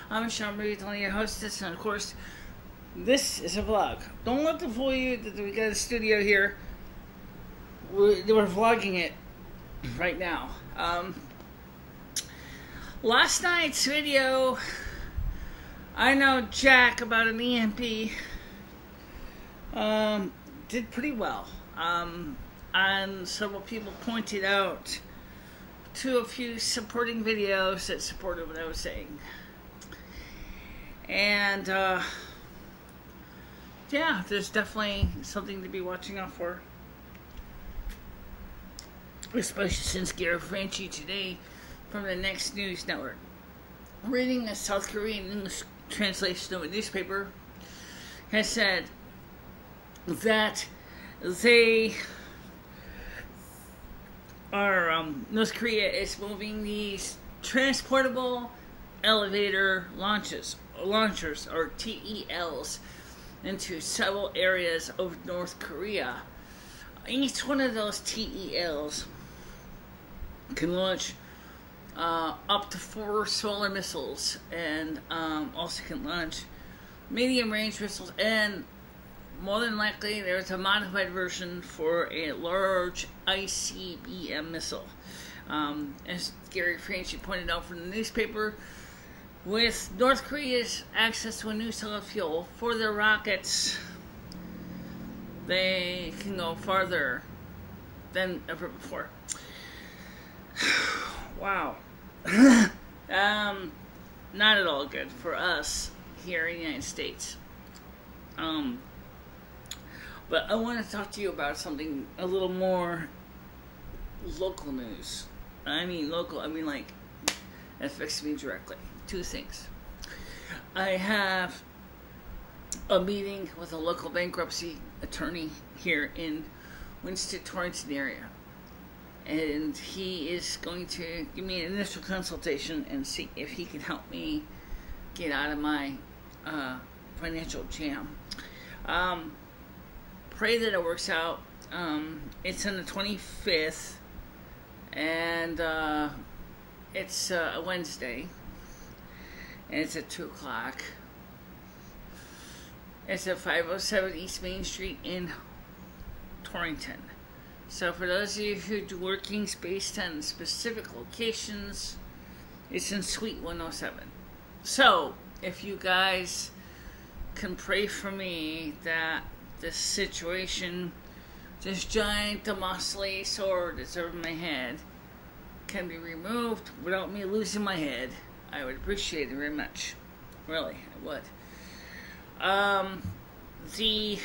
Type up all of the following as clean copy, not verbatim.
I'm MicheleMarieDalene, your hostess, and of course, this is a vlog. Don't let them fool you that we got a studio here. We're vlogging it right now. Last night's video, I know Jack about an EMP, did pretty well. And several people pointed out to a few supporting videos that supported what I was saying. And, yeah, there's definitely something to be watching out for. Especially since Gary Franchi today from the Next News Network, reading a South Korean English translation of a newspaper, has said that they are, North Korea is moving these transportable elevator launchers, or TELs, into several areas of North Korea. Each one of those TELs can launch up to 4 solar missiles, and also can launch medium-range missiles, and more than likely there's a modified version for a large ICBM missile. As Gary Franchi pointed out from the newspaper, with North Korea's access to a new source of fuel for their rockets, they can go farther than ever before. Wow. Not at all good for us here in the United States. But I want to talk to you about something a little more local news. I mean local, I mean like it affects me directly. 2 things. I have a meeting with a local bankruptcy attorney here in Winston-Torrington area, and he is going to give me an initial consultation and see if he can help me get out of my financial jam. Pray that it works out. It's on the 25th, and it's a Wednesday, and it's at 2 o'clock. It's at 507 East Main Street in Torrington. So for those of you who do workings based on specific locations, it's in Suite 107. So if you guys can pray for me that this situation, this giant Damocles sword that's over my head, can be removed without me losing my head, I would appreciate it very much. Really, I would. The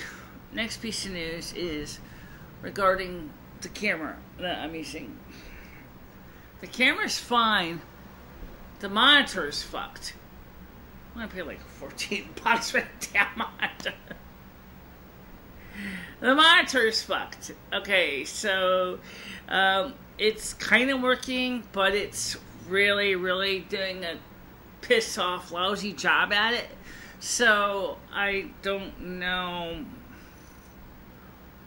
next piece of news is regarding the camera that I'm using. The camera's fine. The monitor is fucked. I'm gonna pay like $14 for a damn monitor. The monitor is fucked. Okay, so it's kind of working, but it's really doing a piss off, lousy job at it. So I don't know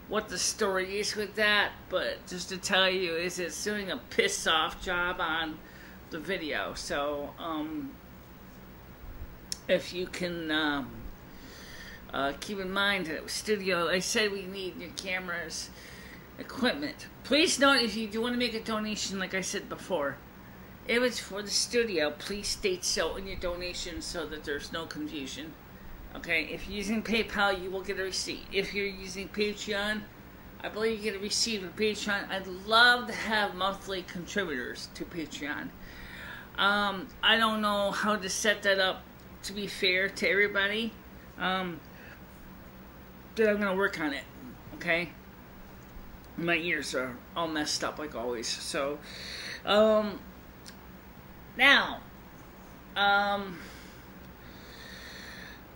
what the story is with that, but just to tell you is it's doing a piss off job on the video. So if you can keep in mind that studio, I said we need new cameras, equipment. Please note, if you do want to make a donation, like I said before, if it's for the studio, please state so in your donation so that there's no confusion. Okay, if you're using PayPal, you will get a receipt. If you're using Patreon, I believe you get a receipt for Patreon. I'd love to have monthly contributors to Patreon. I don't know how to set that up to be fair to everybody. But I'm going to work on it, okay? My ears are all messed up like always. So, now,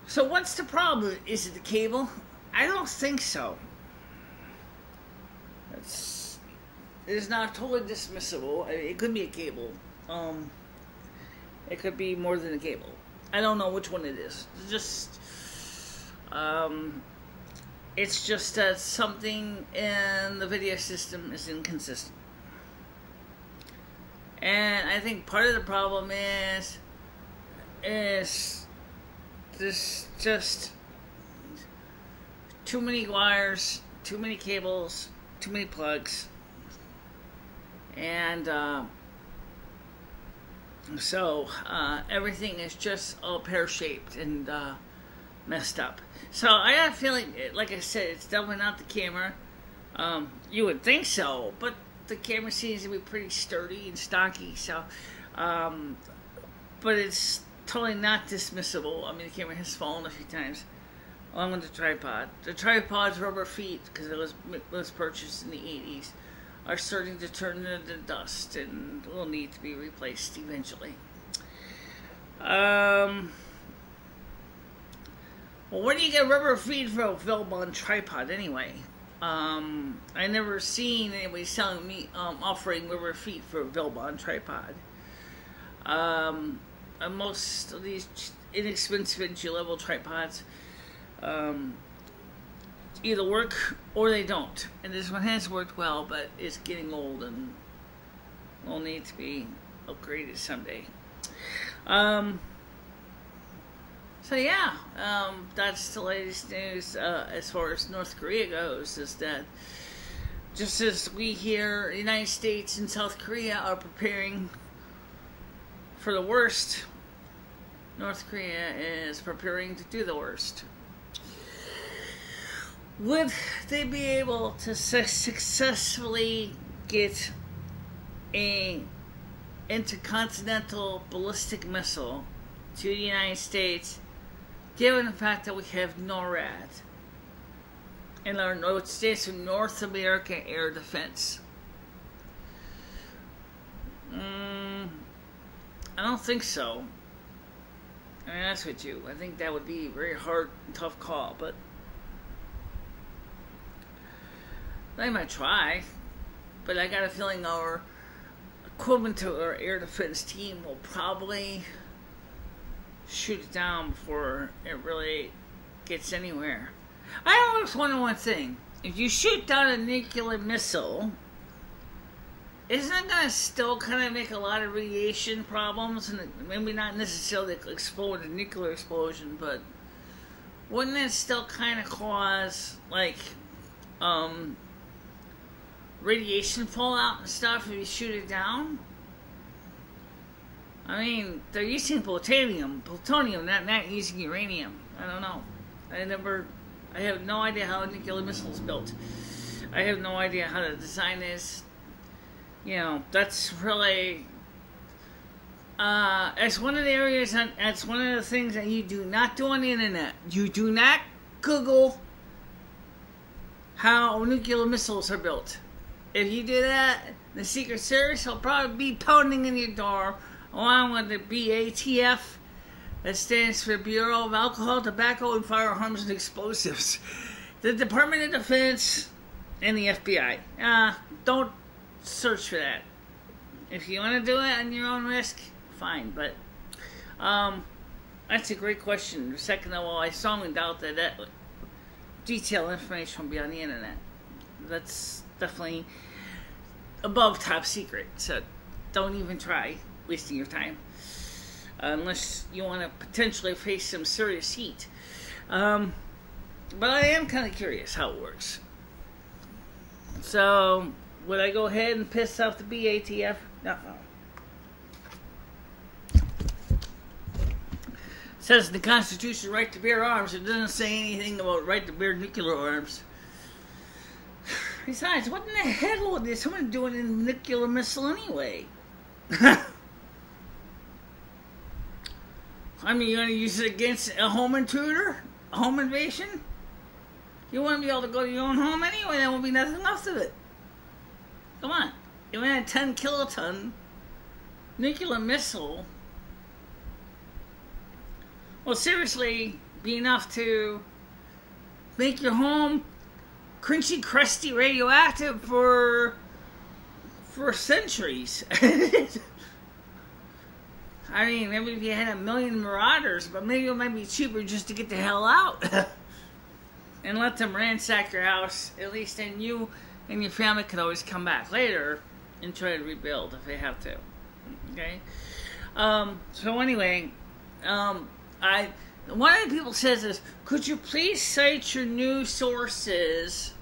so what's the problem? Is it the cable? I don't think so. It's not totally dismissible. I mean, it could be a cable. It could be more than a cable. I don't know which one it is. It's just that something in the video system is inconsistent. And I think part of the problem is is this just too many wires, too many cables, too many plugs, and so everything is just all pear-shaped and messed up. So I got a feeling, like I said, it's definitely not the camera. You would think so, but the camera seems to be pretty sturdy and stocky. So, but it's totally not dismissible. I mean, the camera has fallen a few times, along with the tripod. The tripod's rubber feet, because it was purchased in the 80s, are starting to turn into dust and will need to be replaced eventually. Well, where do you get rubber feet for a Velbon tripod anyway? I never seen anybody selling me offering rubber feet for a Velbon tripod. Most of these inexpensive entry-level tripods either work or they don't. And this one has worked well, but it's getting old and will need to be upgraded someday. So yeah, that's the latest news as far as North Korea goes, is that just as we here, the United States and South Korea are preparing for the worst, North Korea is preparing to do the worst. Would they be able to successfully get a intercontinental ballistic missile to the United States, given the fact that we have NORAD, and it stands for North American Air Defense? I don't think so. I mean, that's with you. I think that would be a very hard and tough call, but they might try. But I got a feeling our equivalent to our air defense team will probably shoot it down before it really gets anywhere. I always wonder one thing. If you shoot down a nuclear missile, isn't it going to still kind of make a lot of radiation problems? And maybe not necessarily explode a nuclear explosion, but wouldn't it still kind of cause, like, radiation fallout and stuff if you shoot it down? I mean, they're using plutonium, not using uranium. I don't know. I have no idea how a nuclear missile is built. I have no idea how the design is. You know, that's really, it's one of the areas, that's one of the things that you do not do on the internet. You do not Google how nuclear missiles are built. If you do that, the Secret Service will probably be pounding in your door, along with the BATF, that stands for Bureau of Alcohol, Tobacco, and Firearms and Explosives, the Department of Defense, and the FBI. Don't search for that. If you want to do it on your own risk, fine. But that's a great question. Second of all, I strongly doubt that detailed information will be on the internet. That's definitely above top secret. So don't even try wasting your time, unless you want to potentially face some serious heat. But I am kind of curious how it works. So would I go ahead and piss off the BATF? No. It says in the Constitution, right to bear arms. It doesn't say anything about right to bear nuclear arms. Besides, what in the hell is someone doing in a nuclear missile anyway? I mean, you're going to use it against a home intruder? A home invasion? You want to be able to go to your own home anyway, there won't be nothing left of it. Come on. You want a 10 kiloton nuclear missile, will seriously be enough to make your home crunchy, crusty, radioactive for centuries. I mean, maybe if you had 1 million marauders, but maybe it might be cheaper just to get the hell out and let them ransack your house. At least then you and your family could always come back later and try to rebuild if they have to. Okay? So anyway, One of the people says is, could you please cite your news sources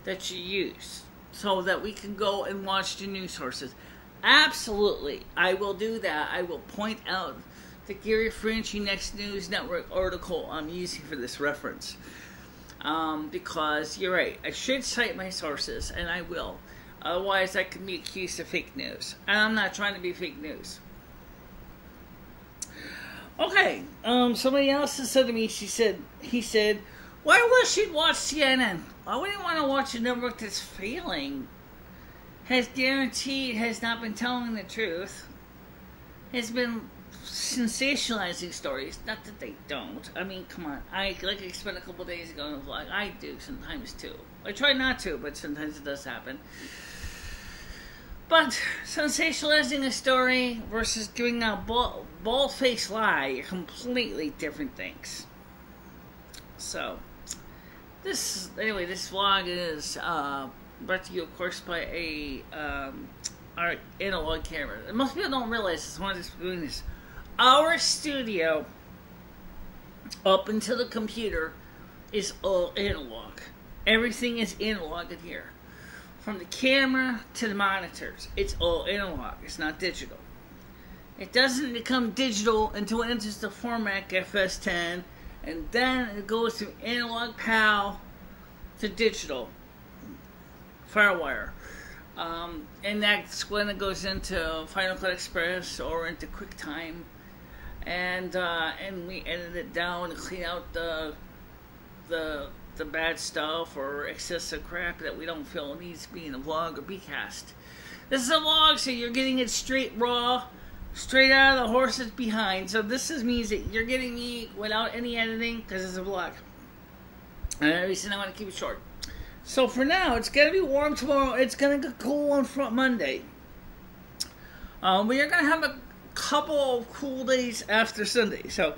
that you use so that we can go and watch the news sources? Absolutely, I will do that. I will point out the Gary Franchi Next News Network article I'm using for this reference. Because you're right, I should cite my sources, and I will. Otherwise, I can be accused of fake news. And I'm not trying to be fake news. Okay, somebody else has said to me, he said, why wish you'd watch CNN? Why would you want to watch a network that's failing? Has guaranteed has not been telling the truth. Has been sensationalizing stories. Not that they don't. I mean, come on. I spent a couple days ago in a vlog. I do sometimes too. I try not to, but sometimes it does happen. But sensationalizing a story versus giving out bald-faced lie are completely different things. So, this vlog is brought to you, of course, by our analog camera. And most people don't realize this. Why I'm doing this. Our studio, up until the computer, is all analog. Everything is analog in here. From the camera to the monitors, it's all analog. It's not digital. It doesn't become digital until it enters the format FS10, and then it goes through analog PAL to digital FireWire. And that's when it goes into Final Cut Express or into QuickTime, and we edit it down and clean out the bad stuff or excessive crap that we don't feel needs to be in a vlog or bcast. This is a vlog, so you're getting it straight raw, straight out of the horse's behind. So this means that you're getting me without any editing because it's a vlog. And the reason I want to keep it short. So for now, it's going to be warm tomorrow. It's going to get cool on Monday. We are going to have a couple of cool days after Sunday. So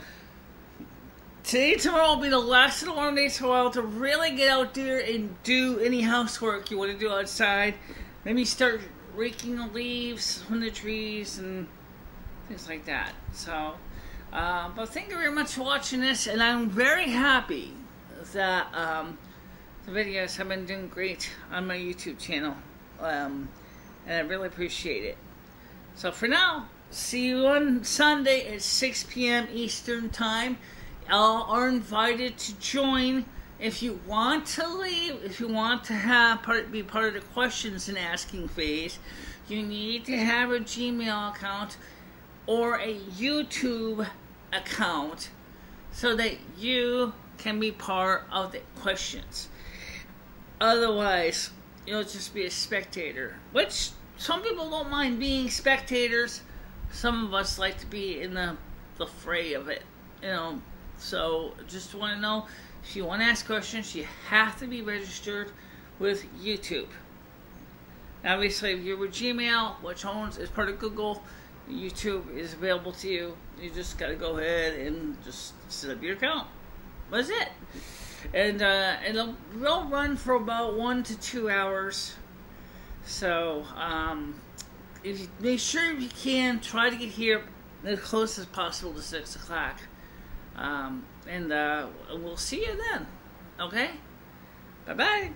today, tomorrow will be the last of the warm days for a while to really get out there and do any housework you want to do outside. Maybe start raking the leaves from the trees and things like that. So, but thank you very much for watching this, and I'm very happy that the videos have been doing great on my YouTube channel, and I really appreciate it. So for now, see you on Sunday at 6 p.m. Eastern Time. All are invited to join. If you want to leave, if you want to be part of the questions and asking phase, you need to have a Gmail account or a YouTube account so that you can be part of the questions. Otherwise, you'll just be a spectator, which some people don't mind being spectators. Some of us like to be in the fray of it, you know. So, just want to know, if you want to ask questions, you have to be registered with YouTube. Obviously, if you're with Gmail, which is part of Google, YouTube is available to you. You just got to go ahead and just set up your account. That's it. And it'll run for about 1 to 2 hours. So, if you make sure you can, try to get here as close as possible to 6 o'clock. And we'll see you then. Okay? Bye-bye.